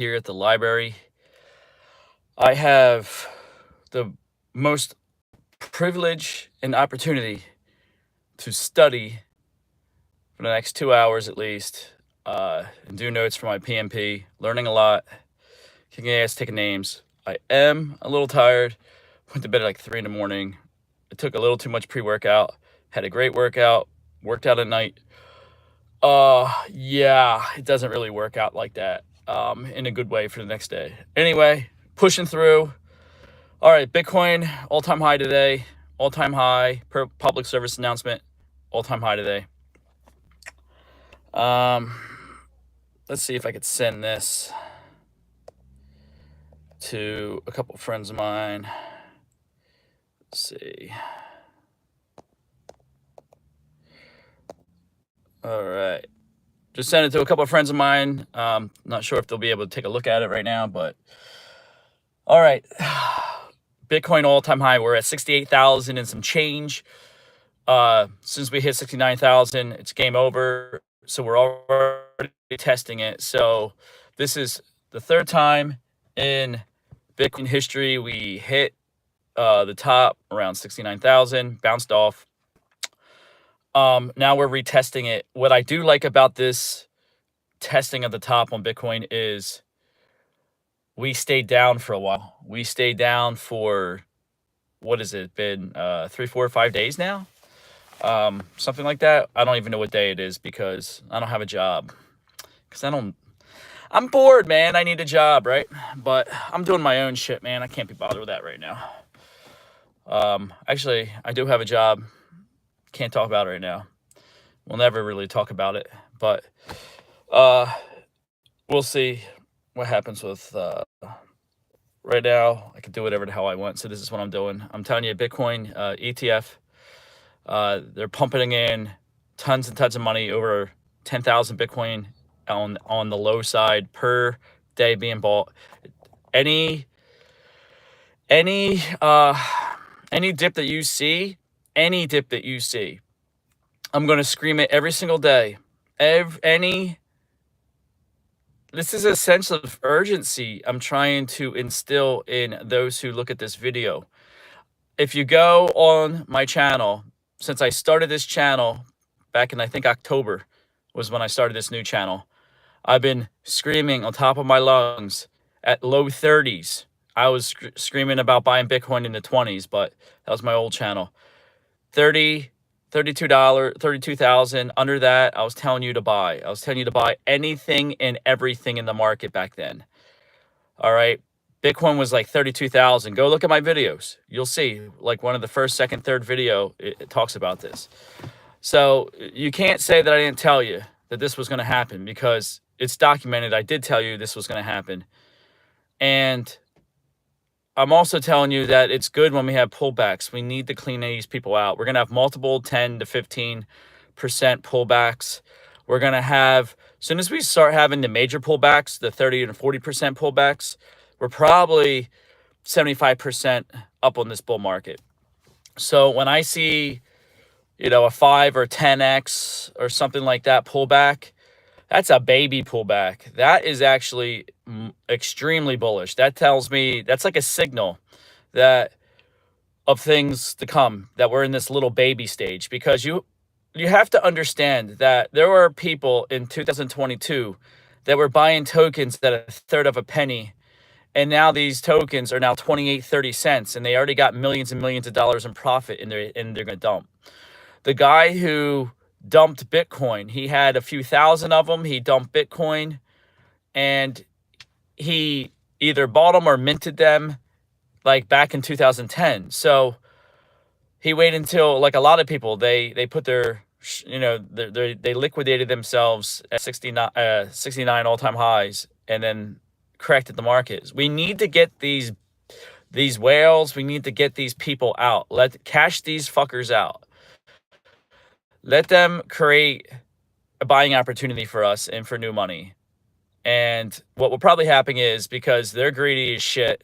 here at the library. I have the most privilege and opportunity to study for the next 2 hours at least, and do notes for my PMP, learning a lot, kicking ass, taking names. I am a little tired. Went to bed at like 3 in the morning. I took a little too much pre-workout. Had a great workout. Worked out at night. Yeah, it doesn't really work out like that. In a good way for the next day. Anyway, pushing through. All right, Bitcoin all-time high today. All-time high per public service announcement. All-time high today. Let's see if I could send this to a couple friends of mine. Let's see. All right. Just send it to a couple of friends of mine. Not sure if they'll be able to take a look at it right now, but all right. Bitcoin all-time high. We're at 68,000 and some change. Since we hit 69,000, it's game over. So we're already testing it. So this is the third time in Bitcoin history we hit the top around 69,000, bounced off. Now we're retesting it. What I do like about this testing of the top on Bitcoin is we stayed down for a while. We stayed down for, what has it been, 3, 4, 5 days now? Something like that. I don't even know what day it is because I don't have a job. Because I'm bored, man. I need a job, right? But I'm doing my own shit, man. I can't be bothered with that right now. Actually, I do have a job. Can't talk about it right now. We'll never really talk about it. But we'll see what happens with right now. I can do whatever the hell I want. So this is what I'm doing. I'm telling you, Bitcoin ETF. They're pumping in tons and tons of money, over 10,000 Bitcoin on the low side per day being bought. Any dip that you see, I'm going to scream it every single day. This is a sense of urgency I'm trying to instill in those who look at this video. If you go on my channel, since I started this channel back in, I think, October was when I started this new channel, I've been screaming on top of my lungs at low 30s. I was screaming about buying Bitcoin in the 20s, but that was my old channel. $32, $32,000. Under that, I was telling you to buy. I was telling you to buy anything and everything in the market back then. All right. Bitcoin was like 32,000. Go look at my videos. You'll see, like, one of the first, second, third video, it talks about this. So you can't say that I didn't tell you that this was going to happen, because it's documented. I did tell you this was going to happen. And I'm also telling you that it's good when we have pullbacks. We need to clean these people out. We're going to have multiple 10 to 15% pullbacks. We're going to have, as soon as we start having the major pullbacks, the 30 and 40% pullbacks, we're probably 75% up on this bull market. So when I see, a 5 or 10x or something like that pullback, that's a baby pullback. That is actually extremely bullish. That tells me, that's like a signal that of things to come, that we're in this little baby stage. Because you have to understand that there were people in 2022 that were buying tokens at a third of a penny. And now these tokens are now 28, 30 cents, and they already got millions and millions of dollars in profit, and they're going to dump. The guy who dumped Bitcoin, he had a few thousand of them. He dumped Bitcoin, and he either bought them or minted them, like, back in 2010. So he waited until, like a lot of people, they put their, they liquidated themselves at 69 all-time highs, and then corrected the markets. We need to get these whales. We need to get these people out. Cash these fuckers out. Let them create a buying opportunity for us and for new money. And what will probably happen is, because they're greedy as shit,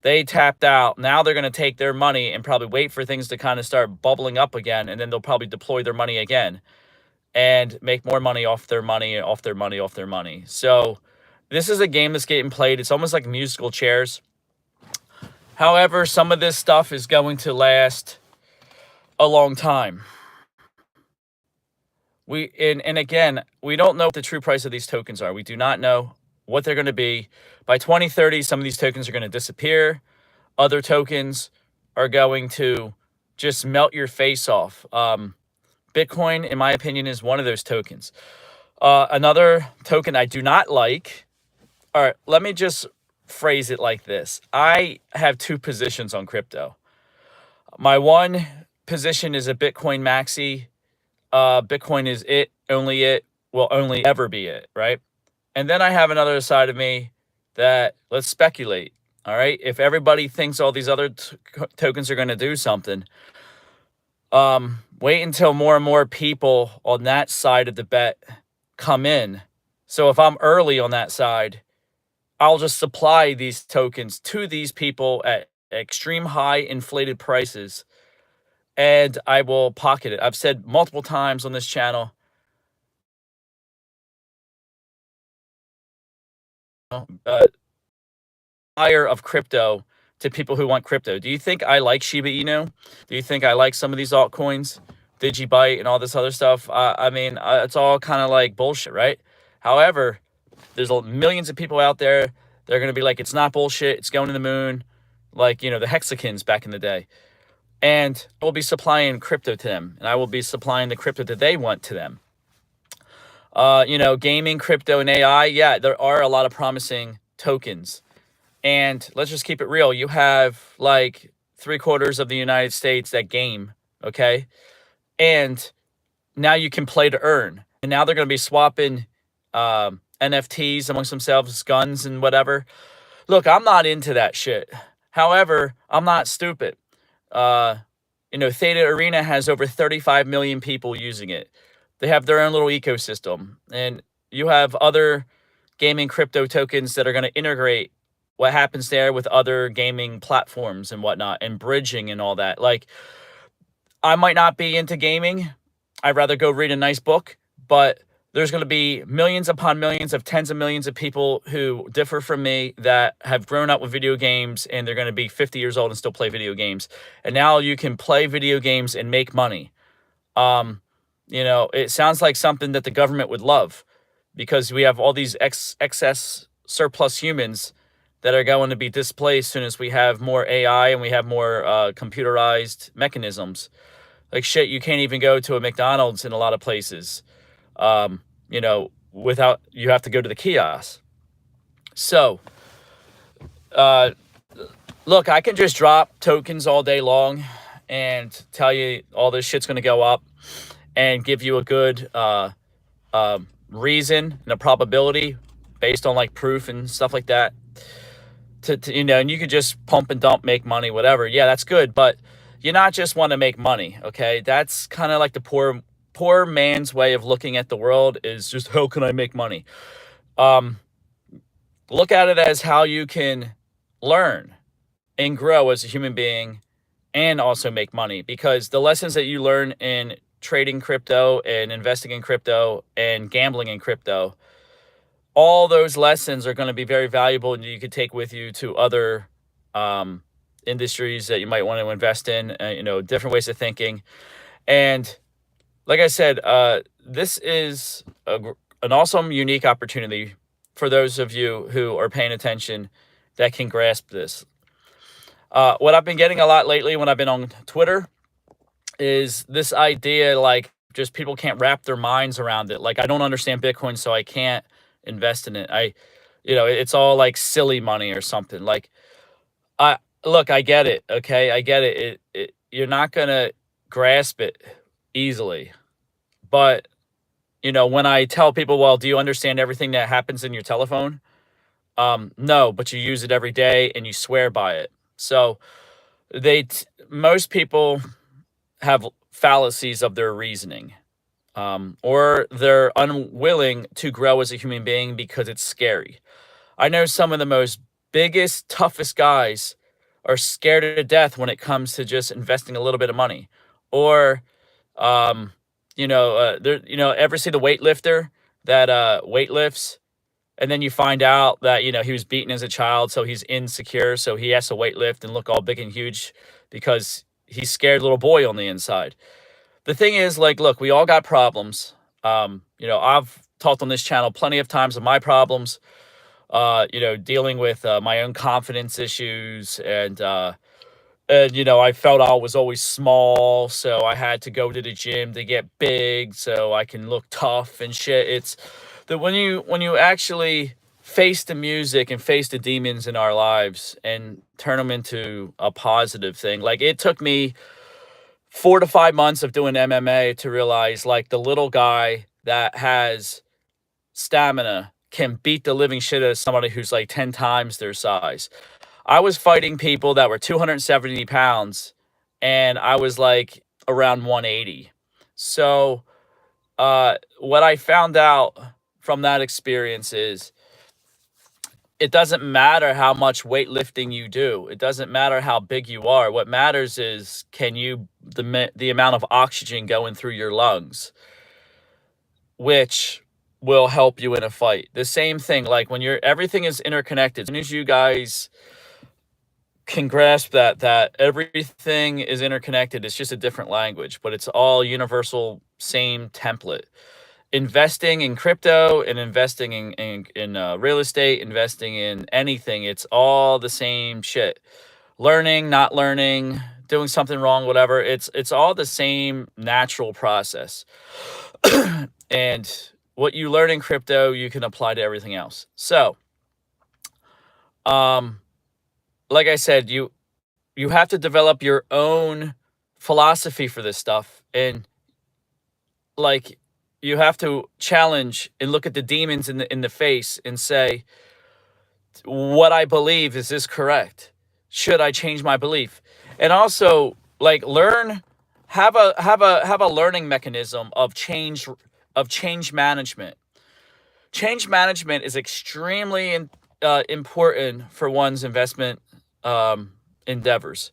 they tapped out. Now they're going to take their money and probably wait for things to kind of start bubbling up again, and then they'll probably deploy their money again and make more money off their money, off their money, off their money. So This is a game that's getting played. It's almost like musical chairs. However, some of this stuff is going to last a long time. And again, we don't know what the true price of these tokens are. We do not know what they're going to be. By 2030, some of these tokens are going to disappear. Other tokens are going to just melt your face off. Bitcoin, in my opinion, is one of those tokens. Another token I do not like. All right, let me just phrase it like this. I have two positions on crypto. My one position is a Bitcoin maxi. Bitcoin is it, will only ever be it, right? And then I have another side of me that, let's speculate, all right? If everybody thinks all these other tokens are going to do something, wait until more and more people on that side of the bet come in. So if I'm early on that side, I'll just supply these tokens to these people at extreme high inflated prices, and I will pocket it. I've said multiple times on this channel, buyer of crypto to people who want crypto. Do you think I like Shiba Inu? Do you think I like some of these altcoins, Digibyte and all this other stuff? I mean, it's all kind of like bullshit, right? However, there's millions of people out there. They're going to be like, it's not bullshit. It's going to the moon. Like, the Hexicans back in the day. And I will be supplying crypto to them. And I will be supplying the crypto that they want to them. Gaming, crypto, and AI. Yeah, there are a lot of promising tokens. And let's just keep it real. You have like 3/4 of the United States that game, okay? And now you can play to earn. And now they're going to be swapping NFTs amongst themselves, guns and whatever. Look, I'm not into that shit. However, I'm not stupid. Theta Arena has over 35 million people using it. They have their own little ecosystem. And you have other gaming crypto tokens that are going to integrate what happens there with other gaming platforms and whatnot, and bridging and all that. Like, I might not be into gaming. I'd rather go read a nice book, but there's going to be millions upon millions of tens of millions of people who differ from me that have grown up with video games, and they're going to be 50 years old and still play video games. And now you can play video games and make money. It sounds like something that the government would love, because we have all these excess surplus humans that are going to be displaced as soon as we have more AI and we have more computerized mechanisms. Like shit, you can't even go to a McDonald's in a lot of places. Without, you have to go to the kiosk. So, look, I can just drop tokens all day long and tell you all this shit's going to go up and give you a good reason and a probability based on like proof and stuff like that. And you could just pump and dump, make money, whatever. Yeah, that's good, but you not just want to make money, okay? That's kind of like the poor man's way of looking at the world, is just, how can I make money? Look at it as how you can learn and grow as a human being and also make money, because the lessons that you learn in trading crypto and investing in crypto and gambling in crypto, all those lessons are going to be very valuable, and you could take with you to other industries that you might want to invest in, different ways of thinking. And like I said, this is an awesome, unique opportunity for those of you who are paying attention that can grasp this. What I've been getting a lot lately when I've been on Twitter is this idea, like, just people can't wrap their minds around it. Like, I don't understand Bitcoin, so I can't invest in it. It's all like silly money or something. Like, I get it. Okay. I get it. You're not going to grasp it easily. But, when I tell people, well, do you understand everything that happens in your telephone? No, but you use it every day and you swear by it. So most people have fallacies of their reasoning. Or they're unwilling to grow as a human being because it's scary. I know some of the most biggest, toughest guys are scared to death when it comes to just investing a little bit of money. Or, ever see the weightlifter that weightlifts And then you find out that, he was beaten as a child, so he's insecure, so he has to weight lift and look all big and huge because he's scared little boy on the inside. The thing is, like, look, we all got problems. I've talked on this channel plenty of times of my problems, dealing with my own confidence issues, and I felt I was always small, so I had to go to the gym to get big so I can look tough and shit. It's that when you actually face the music and face the demons in our lives and turn them into a positive thing. Like, it took me 4 to 5 months of doing MMA to realize, like, the little guy that has stamina can beat the living shit out of somebody who's like 10 times their size. I was fighting people that were 270 pounds, and I was like around 180. So, what I found out from that experience is it doesn't matter how much weightlifting you do. It doesn't matter how big you are. What matters is the amount of oxygen going through your lungs, which will help you in a fight. The same thing, like when everything is interconnected. As soon as you guys can grasp that everything is interconnected, it's just a different language, but it's all universal, same template. Investing in crypto and investing in real estate, investing in anything, it's all the same shit. Learning, not learning, doing something wrong, whatever, it's all the same natural process. And what you learn in crypto, you can apply to everything else. So, like I said, you have to develop your own philosophy for this stuff, and like, you have to challenge and look at the demons in the face and say, what I believe, is this correct? Should I change my belief? And also, like, have a learning mechanism of change management. Change management is extremely important for one's investment endeavors.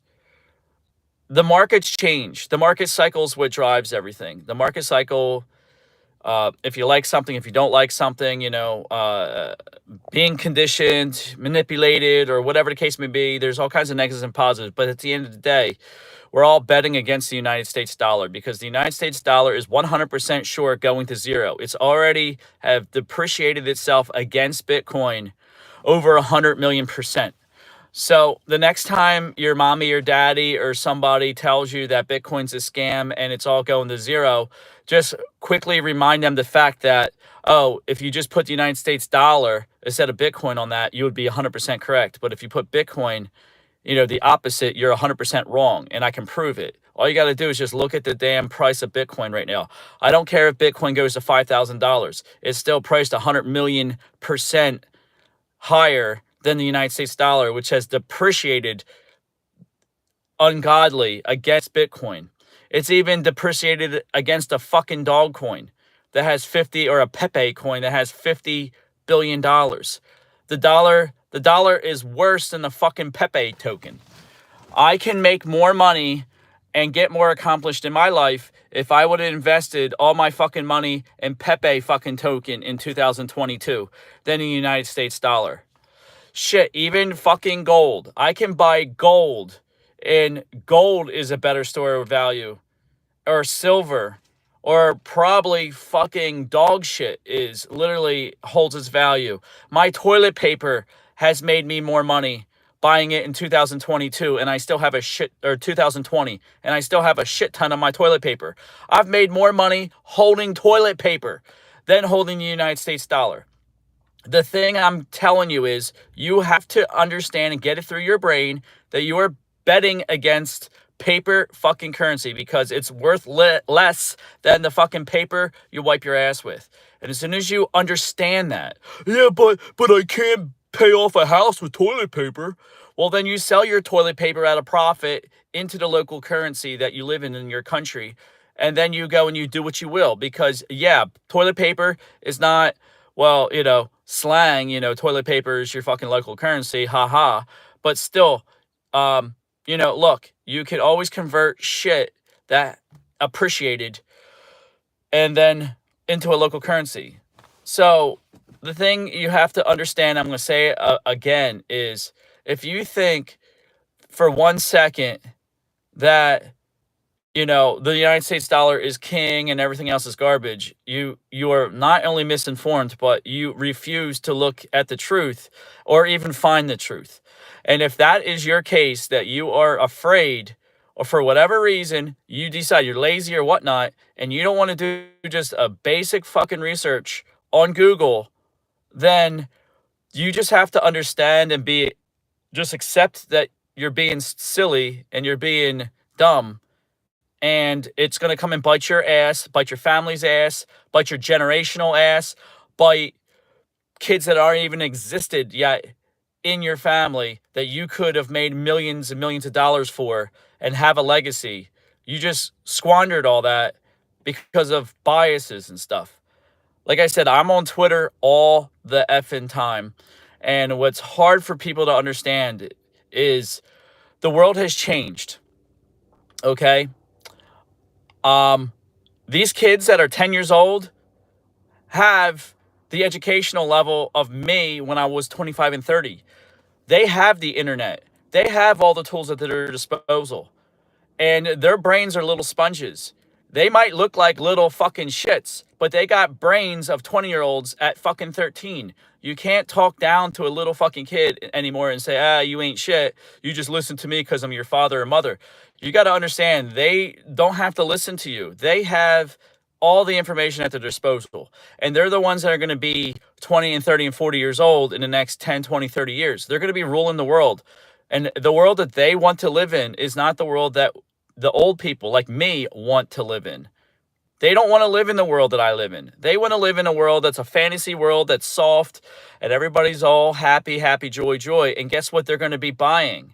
The markets change. The market cycle is what drives everything. The market cycle, if you like something, if you don't like something, being conditioned, manipulated, or whatever the case may be, there's all kinds of negatives and positives. But at the end of the day, we're all betting against the United States dollar, because the United States dollar is 100% sure going to zero. It's already have depreciated itself against Bitcoin over 100 million %. So the next time your mommy or daddy or somebody tells you that Bitcoin's a scam and it's all going to zero, just quickly remind them the fact that, oh, if you just put the United States dollar instead of Bitcoin on that, you would be 100% correct. But if you put Bitcoin, the opposite, you're 100% wrong, and I can prove it. All you got to do is just look at the damn price of Bitcoin right now. I don't care if Bitcoin goes to $5,000. It's still priced 100 million % higher than the United States dollar, which has depreciated ungodly against Bitcoin. It's even depreciated against a fucking dog coin that has 50, or a Pepe coin that has $50 billion. The dollar is worse than the fucking Pepe token. I can make more money and get more accomplished in my life if I would have invested all my fucking money in Pepe fucking token in 2022 than in the United States dollar. Shit, even fucking gold. I can buy gold, and gold is a better store of value. Or silver. Or probably fucking dog shit is literally holds its value. My toilet paper has made me more money buying it in 2022, and I still have 2020, and I still have a shit ton of my toilet paper. I've made more money holding toilet paper than holding the United States dollar. The thing I'm telling you is, you have to understand and get it through your brain that you are betting against paper fucking currency, because it's worth less than the fucking paper you wipe your ass with. And as soon as you understand that, yeah, but I can't pay off a house with toilet paper. Well, then you sell your toilet paper at a profit into the local currency that you live in your country. And then you go and you do what you will, because, yeah, toilet paper is not, well, slang, toilet paper is your fucking local currency, haha. But still, look, you can always convert shit that appreciated and then into a local currency. So the thing you have to understand, I'm going to say it again, is if you think for 1 second that, you know, the United States dollar is king and everything else is garbage, you are not only misinformed, but you refuse to look at the truth or even find the truth. And if that is your case, that you are afraid, or for whatever reason you decide you're lazy or whatnot, and you don't want to do just a basic fucking research on Google, then you just have to understand and just accept that you're being silly and you're being dumb, and it's going to come and bite your ass, bite your family's ass, bite your generational ass, bite kids that aren't even existed yet in your family that you could have made millions and millions of dollars for and have a legacy. You just squandered all that because of biases and stuff. Like I said, I'm on Twitter all the effing time. And what's hard for people to understand is the world has changed. Okay? These kids that are 10 years old have the educational level of me when I was 25 and 30. They have the internet. They have all the tools at their disposal. And their brains are little sponges. They might look like little fucking shits, but they got brains of 20-year-olds at fucking 13. You can't talk down to a little fucking kid anymore and say, you ain't shit. You just listen to me because I'm your father or mother. You got to understand, they don't have to listen to you. They have all the information at their disposal. And they're the ones that are going to be 20 and 30 and 40 years old in the next 10, 20, 30 years. They're going to be ruling the world. And the world that they want to live in is not the world that the old people like me want to live in. They don't want to live in the world that I live in. They want to live in a world that's a fantasy world, that's soft, and everybody's all happy, happy, joy, joy. And guess what they're going to be buying?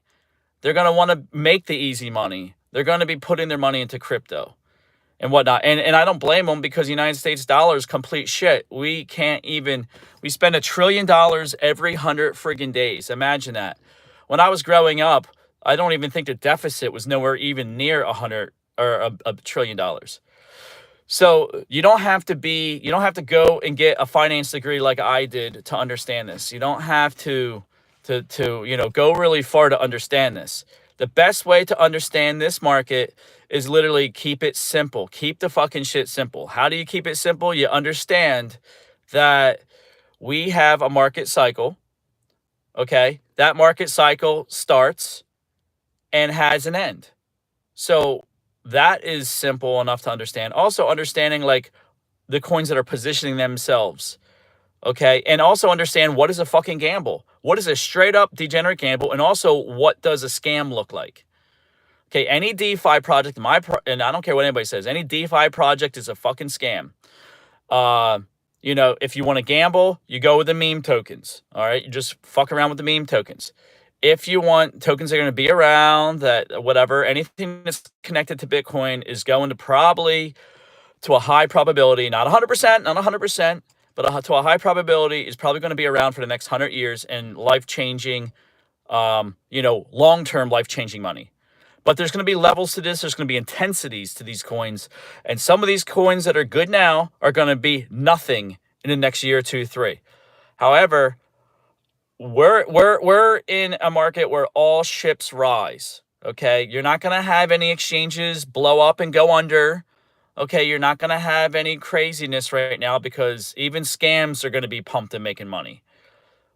They're going to want to make the easy money. They're going to be putting their money into crypto and whatnot. And I don't blame them, because the United States dollar is complete shit. We spend $1 trillion every 100 friggin' days. Imagine that. When I was growing up, I don't even think the deficit was nowhere even near $1 trillion. So you don't have to go and get a finance degree like I did to understand this. You don't have to go really far to understand this. The best way to understand this market is literally keep it simple. Keep the fucking shit simple. How do you keep it simple? You understand that we have a market cycle. Okay? That market cycle starts and has an end. So that is simple enough to understand. Also understanding like the coins that are positioning themselves. Okay. And also understand, what is a fucking gamble? What is a straight up degenerate gamble? And also, what does a scam look like? Okay. Any DeFi project, and I don't care what anybody says, any DeFi project is a fucking scam. If you want to gamble, you go with the meme tokens. All right. You just fuck around with the meme tokens. If you want tokens that are going to be around, that whatever, anything that's connected to Bitcoin is going to probably, to a high probability, not 100%, but to a high probability, is probably going to be around for the next 100 years and life-changing, long-term life-changing money. But there's going to be levels to this. There's going to be intensities to these coins. And some of these coins that are good now are going to be nothing in the next year, 2, 3. However, we're in a market where all ships rise. Okay, you're not going to have any exchanges blow up and go under. Okay, you're not going to have any craziness right now, because even scams are going to be pumped and making money.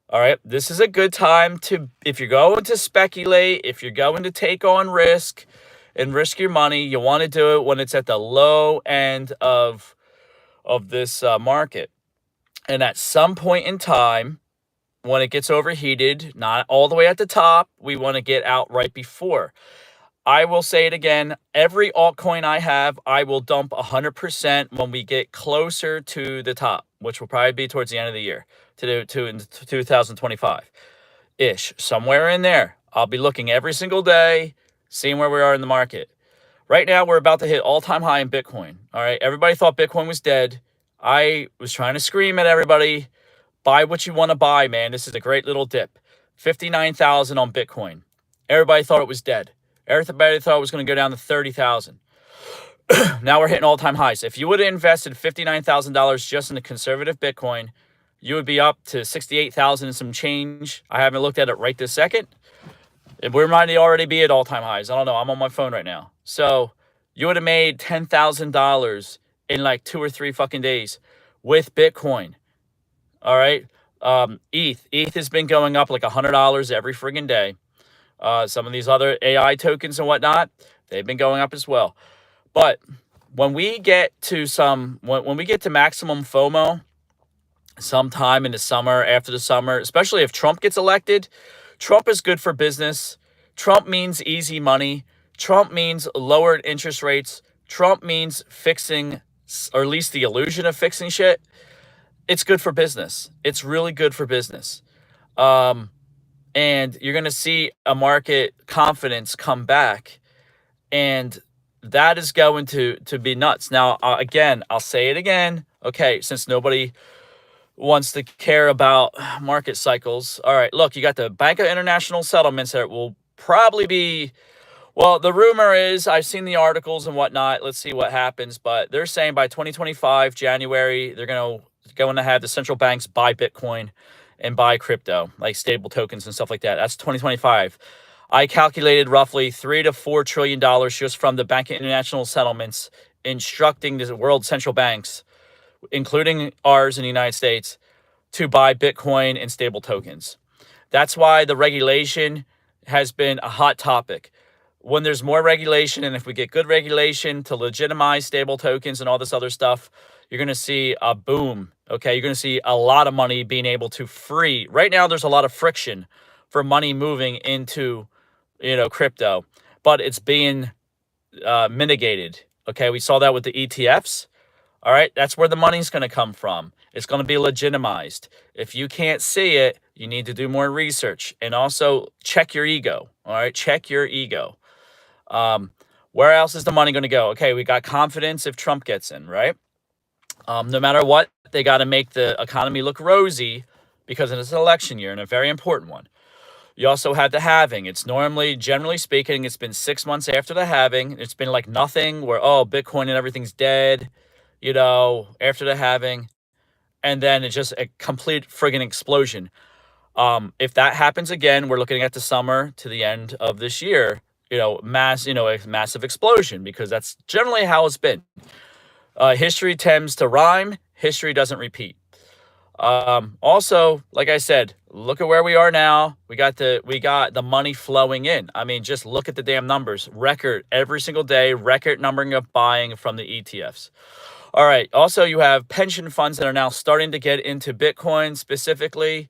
All right, this is a good time if you're going to speculate, if you're going to take on risk and risk your money, you want to do it when it's at the low end of this market. And at some point in time, when it gets overheated, not all the way at the top, we want to get out right before. I will say it again, every altcoin I have, I will dump 100% when we get closer to the top, which will probably be towards the end of the year, to 2025-ish, somewhere in there. I'll be looking every single day, seeing where we are in the market. Right now, we're about to hit all-time high in Bitcoin. All right, everybody thought Bitcoin was dead. I was trying to scream at everybody, buy what you want to buy, man. This is a great little dip. 59,000 on Bitcoin. Everybody thought it was dead. Everybody thought it was going to go down to 30,000. Now we're hitting all-time highs. If you would have invested $59,000 just in a conservative Bitcoin, you would be up to 68,000 and some change. I haven't looked at it right this second. We might already be at all-time highs. I don't know. I'm on my phone right now. So you would have made $10,000 in like 2 or 3 fucking days with Bitcoin. All right. ETH has been going up like $100 every friggin' day. Some of these other AI tokens and whatnot, they've been going up as well. But when we get to when we get to maximum FOMO sometime in the summer, after the summer, especially if Trump gets elected, Trump is good for business. Trump means easy money. Trump means lowered interest rates. Trump means fixing, or at least the illusion of fixing shit. It's good for business. It's really good for business. And you're going to see a market confidence come back. And that is going to be nuts. Now, again, I'll say it again. Okay, since nobody wants to care about market cycles. All right, look, you got the Bank of International Settlements that will probably be, well, the rumor is, I've seen the articles and whatnot. Let's see what happens. But they're saying by 2025, January, they're going to have the central banks buy Bitcoin and buy crypto, like stable tokens and stuff like that. That's 2025. I calculated roughly $3 to $4 trillion just from the Bank of International Settlements instructing the world central banks, including ours in the United States, to buy Bitcoin and stable tokens. That's why the regulation has been a hot topic. When there's more regulation, and if we get good regulation to legitimize stable tokens and all this other stuff, you're going to see a boom. Okay, you're going to see a lot of money being able to free. Right now, there's a lot of friction for money moving into, crypto, but it's being mitigated. Okay, we saw that with the ETFs. All right, that's where the money's going to come from. It's going to be legitimized. If you can't see it, you need to do more research, and also check your ego. All right, check your ego. Where else is the money going to go? Okay, we got confidence if Trump gets in, right? No matter what, they got to make the economy look rosy because it's an election year and a very important one. You also had the halving. It's normally, generally speaking, it's been 6 months after the halving. It's been like nothing where, Bitcoin and everything's dead, after the halving. And then it's just a complete friggin' explosion. If that happens again, we're looking at the summer to the end of this year, a massive explosion, because that's generally how it's been. History tends to rhyme. History doesn't repeat. Also, like I said, look at where we are now. We got the money flowing in. I mean, just look at the damn numbers. Record every single day, record numbering of buying from the ETFs. All right. Also, you have pension funds that are now starting to get into Bitcoin specifically.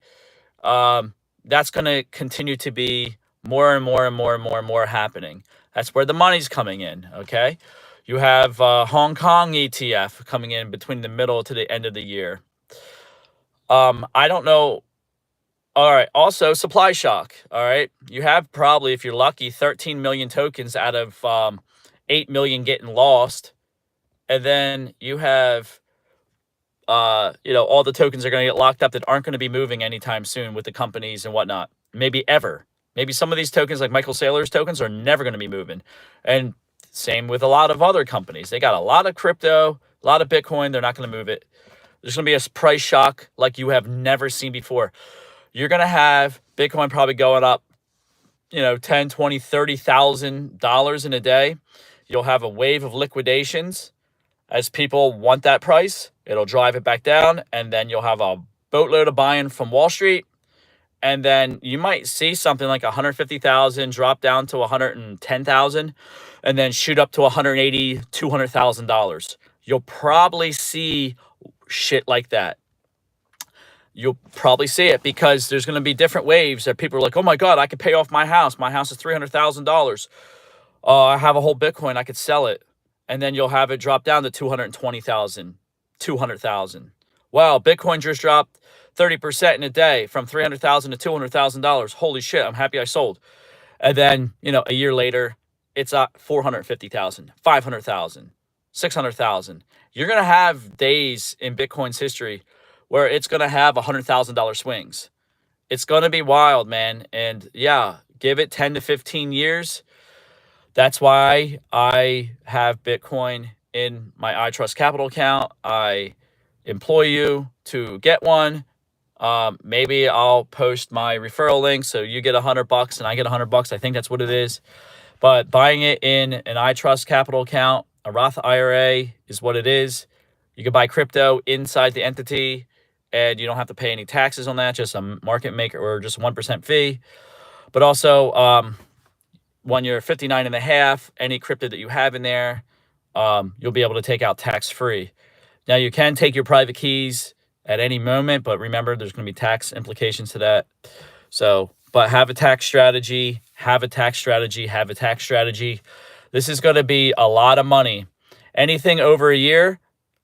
That's going to continue to be more and more and more and more and more happening. That's where the money's coming in. Okay. You have Hong Kong ETF coming in between the middle to the end of the year. I don't know. All right. Also, supply shock. All right. You have probably, if you're lucky, 13 million tokens out of 8 million getting lost. And then you have, all the tokens are going to get locked up that aren't going to be moving anytime soon with the companies and whatnot. Maybe ever. Maybe some of these tokens, like Michael Saylor's tokens, are never going to be moving. And same with a lot of other companies. They got a lot of crypto, a lot of Bitcoin. They're not going to move it. There's going to be a price shock like you have never seen before. You're going to have Bitcoin probably going up, $10, $20, $30,000 in a day. You'll have a wave of liquidations. As people want that price, it'll drive it back down, and then you'll have a boatload of buying from Wall Street, and then you might see something like 150,000 drop down to 110,000, and then shoot up to 180, $200,000. You'll probably see shit like that. You'll probably see it because there's going to be different waves that people are like, oh my God, I could pay off my house. My house is $300,000. I have a whole Bitcoin. I could sell it. And then you'll have it drop down to 220,000, 200,000. Wow, Bitcoin just dropped 30% in a day from $300,000 to $200,000. Holy shit, I'm happy I sold. And then, a year later, it's at 450,000, 500,000, 600,000. You're going to have days in Bitcoin's history where it's going to have $100,000 swings. It's going to be wild, man. And yeah, give it 10 to 15 years. That's why I have Bitcoin in my iTrust Capital account. I employ you to get one. Maybe I'll post my referral link so you get $100 and I get $100. I think that's what it is. But buying it in an iTrust capital account, a Roth IRA is what it is. You can buy crypto inside the entity and you don't have to pay any taxes on that, just a market maker or just 1% fee. But also, when you're 59 and a half, any crypto that you have in there, you'll be able to take out tax-free. Now, you can take your private keys at any moment, but remember, there's going to be tax implications to that. So, but have a tax strategy, have a tax strategy, have a tax strategy. This is going to be a lot of money. Anything over a year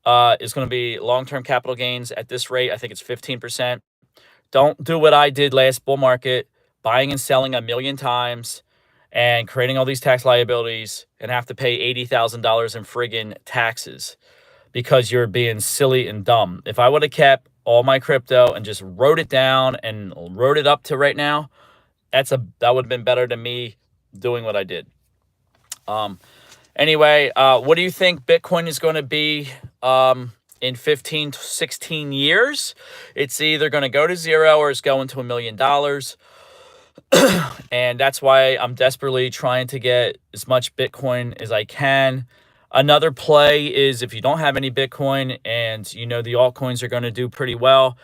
is going to be long-term capital gains. At this rate, I think it's 15%. Don't do what I did last bull market, buying and selling a million times and creating all these tax liabilities and have to pay $80,000 in friggin' taxes because you're being silly and dumb. If I would have kept all my crypto and just wrote it down and wrote it up to right now, that would have been better than me doing what I did. Anyway, what do you think Bitcoin is going to be in 15 to 16 years? It's either going to go to zero or it's going to $1 million. And that's why I'm desperately trying to get as much Bitcoin as I can. Another play is if you don't have any Bitcoin and you know the altcoins are going to do pretty well,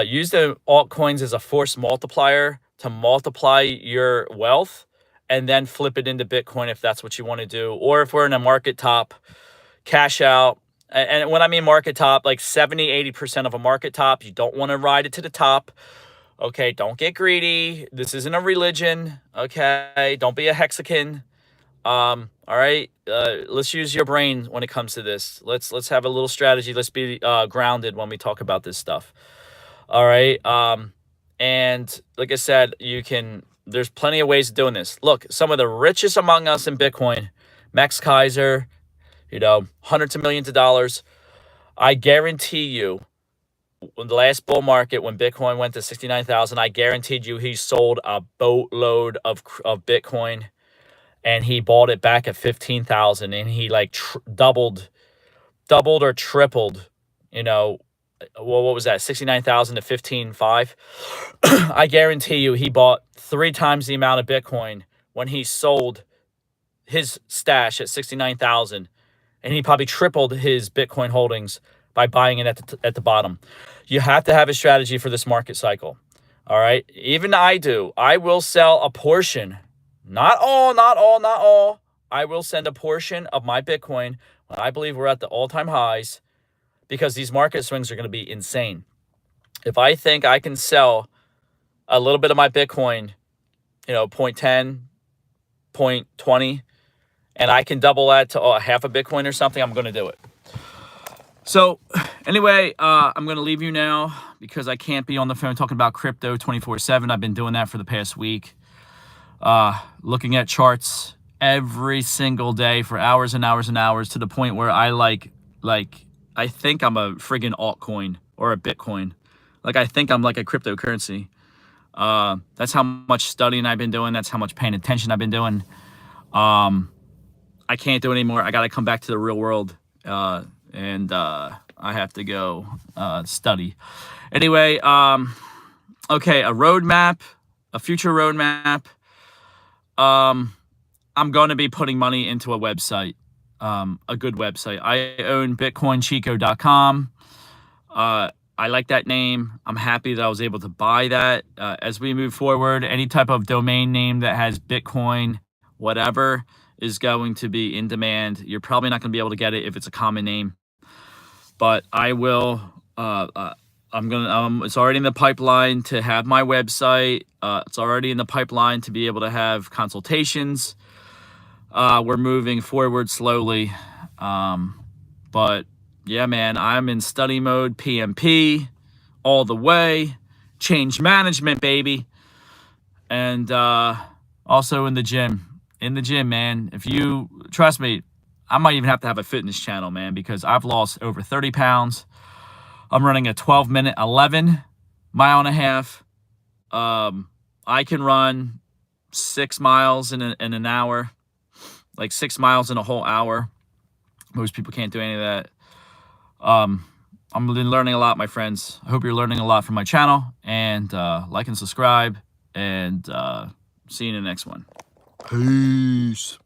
use the altcoins as a force multiplier to multiply your wealth and then flip it into Bitcoin if that's what you want to do. Or if we're in a market top, cash out. And when I mean market top, like 70, 80% of a market top, you don't want to ride it to the top. Okay, don't get greedy. This isn't a religion. Okay, don't be a hexagon. All right, let's use your brain when it comes to this. Let's have a little strategy. Let's be grounded when we talk about this stuff. All right, and like I said, there's plenty of ways of doing this. Look, some of the richest among us in Bitcoin, Max Kaiser, hundreds of millions of dollars. I guarantee you, in the last bull market when Bitcoin went to 69,000, I guaranteed you he sold a boatload of Bitcoin. And he bought it back at 15,000 and he like doubled or tripled, well, what was that? 69,000 to 15.5. I guarantee you he bought 3 times the amount of Bitcoin when he sold his stash at 69,000, and he probably tripled his Bitcoin holdings by buying it at the bottom. You have to have a strategy for this market cycle. All right. Even I do. I will sell a portion. Not all. I will send a portion of my Bitcoin when I believe we're at the all-time highs because these market swings are going to be insane. If I think I can sell a little bit of my Bitcoin, 0.10, 0.20, and I can double that to half a Bitcoin or something, I'm going to do it. So anyway, I'm going to leave you now because I can't be on the phone talking about crypto 24/7. I've been doing that for the past week. Looking at charts every single day for hours and hours and hours to the point where I I think I'm a friggin' altcoin or a Bitcoin. Like I think I'm like a cryptocurrency. That's how much studying I've been doing. That's how much paying attention I've been doing. I can't do it anymore. I got to come back to the real world. And I have to go study. Anyway, okay, a future roadmap. I'm going to be putting money into a website, a good website. I own bitcoinchico.com. I like that name. I'm happy that I was able to buy that. As we move forward, any type of domain name that has Bitcoin, whatever, is going to be in demand. You're probably not going to be able to get it if it's a common name, but I will. It's already in the pipeline to have my website. It's already in the pipeline to be able to have consultations. We're moving forward slowly. But yeah, man, I'm in study mode, PMP all the way, change management, baby. And also in the gym, man. If you trust me, I might even have to have a fitness channel, man, because I've lost over 30 pounds. I'm running a 12-minute, 11.5 mile. I can run 6 miles in an hour, like 6 miles in a whole hour. Most people can't do any of that. I'm been learning a lot, my friends. I hope you're learning a lot from my channel, and like and subscribe, and see you in the next one. Peace.